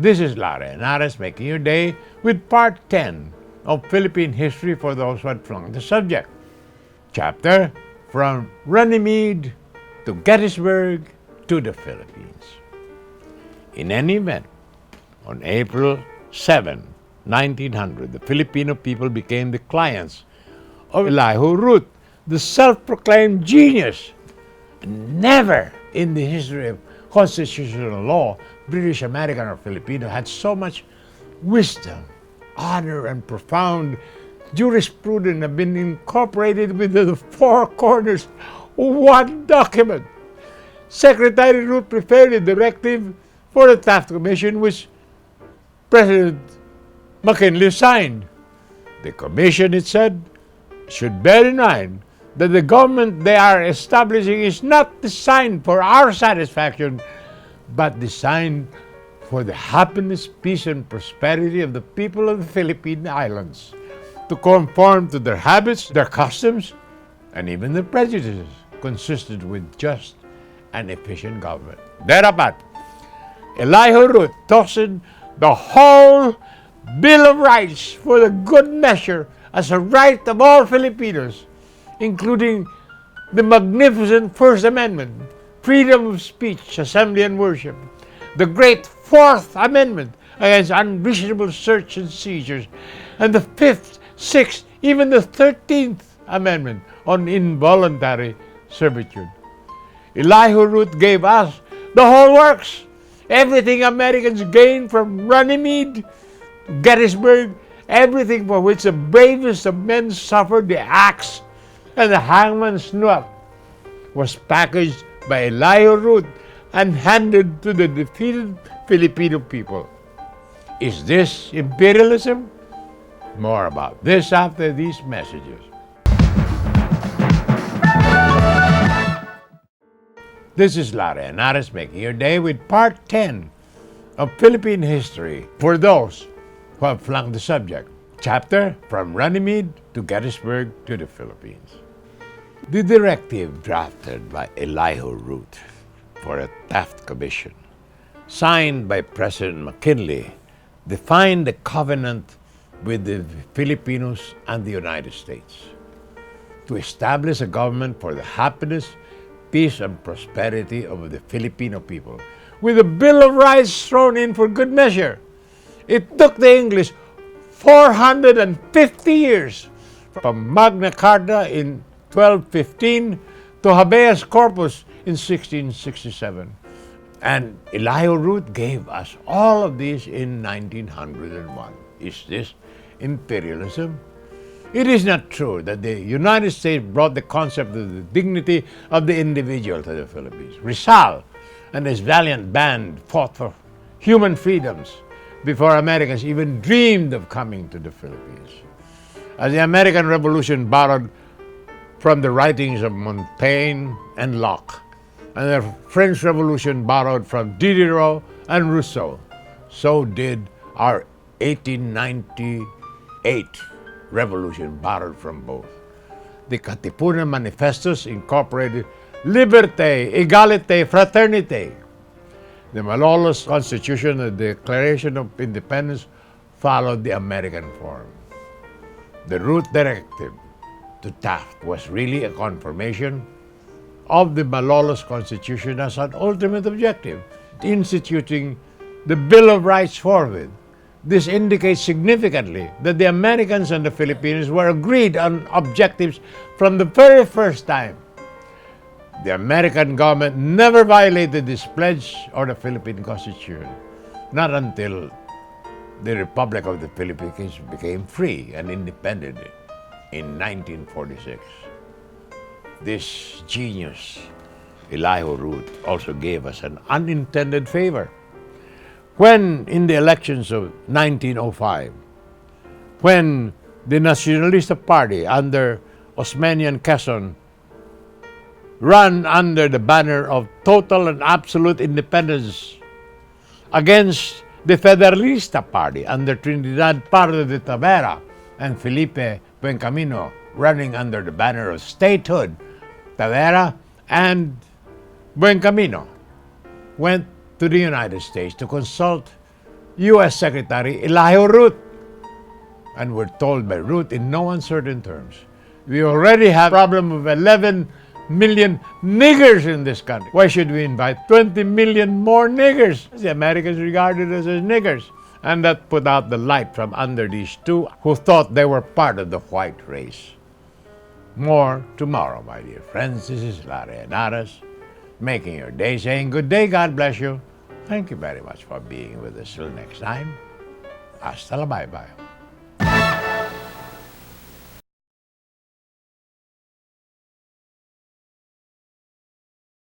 This is Lara and Ares making your day with part 10 of Philippine history for those who had flunked the subject. Chapter From Runnymede to Gettysburg to the Philippines. In any event, on April 7, 1900, the Filipino people became the clients of Elihu Root, the self-proclaimed genius. Never in the history of constitutional law, British, American, or Filipino had so much wisdom, honor, and profound jurisprudence have been incorporated within the four corners of one document. Secretary Root prepared a directive for the Taft Commission, which President McKinley signed. The commission, it said, should bear in mind that the government they are establishing is not designed for our satisfaction, but designed for the happiness, peace, and prosperity of the people of the Philippine Islands, to conform to their habits, their customs, and even their prejudices, consistent with just and efficient government. Thereupon, Elihu Root tossed the whole Bill of Rights for the good measure as a right of all Filipinos, including the magnificent First Amendment, freedom of speech, assembly, and worship, the great Fourth Amendment against unreasonable search and seizures, and the Fifth, Sixth, even the 13th Amendment on involuntary servitude. Elihu Root gave us the whole works, everything Americans gained from Runnymede, Gettysburg, everything for which the bravest of men suffered the axe and the hangman's noose, was packaged by Elihu Root and handed to the defeated Filipino people. Is this imperialism? More about this after these messages. This is Lara and Ares making your day with part 10 of Philippine history for those who have flunked the subject. Chapter From Runnymede to Gettysburg to the Philippines. The directive drafted by Elihu Root for a Taft Commission, signed by President McKinley, defined the covenant with the Filipinos and the United States to establish a government for the happiness, peace, and prosperity of the Filipino people, with a Bill of Rights thrown in for good measure. It took the English 450 years from Magna Carta in 1215 to habeas corpus in 1667. And Elihu Root gave us all of this in 1901. Is this imperialism? It is not true that the United States brought the concept of the dignity of the individual to the Philippines. Rizal and his valiant band fought for human freedoms before Americans even dreamed of coming to the Philippines. As the American Revolution borrowed from the writings of Montaigne and Locke, and the French Revolution borrowed from Diderot and Rousseau, so did our 1898 Revolution borrowed from both. The Katipunan Manifestos incorporated liberté, égalité, fraternité. The Malolos Constitution and the Declaration of Independence followed the American form. The Root Directive to Taft was really a confirmation of the Malolos Constitution as an ultimate objective, instituting the Bill of Rights forthwith. This indicates significantly that the Americans and the Filipinos were agreed on objectives from the very first time. The American government never violated this pledge or the Philippine Constitution, not until the Republic of the Philippines became free and independent in 1946. This genius, Elihu Root, also gave us an unintended favor. When in the elections of 1905, when the Nacionalista Party under Osmeña and Quezon ran under the banner of total and absolute independence against the Federalista Party under Trinidad Pardo de Tavera and Felipe Buencamino running under the banner of statehood, Tavera and Buencamino went to the United States to consult U.S. Secretary Elihu Root. And we're told by Root in no uncertain terms, we already have a problem of 11 million niggers in this country. Why should we invite 20 million more niggers? The Americans regarded us as niggers. And that put out the light from under these two who thought they were part of the white race. More tomorrow, my dear friends. This is Larry Henares, making your day, saying good day, God bless you. Thank you very much for being with us. Till next time, hasta la bye-bye.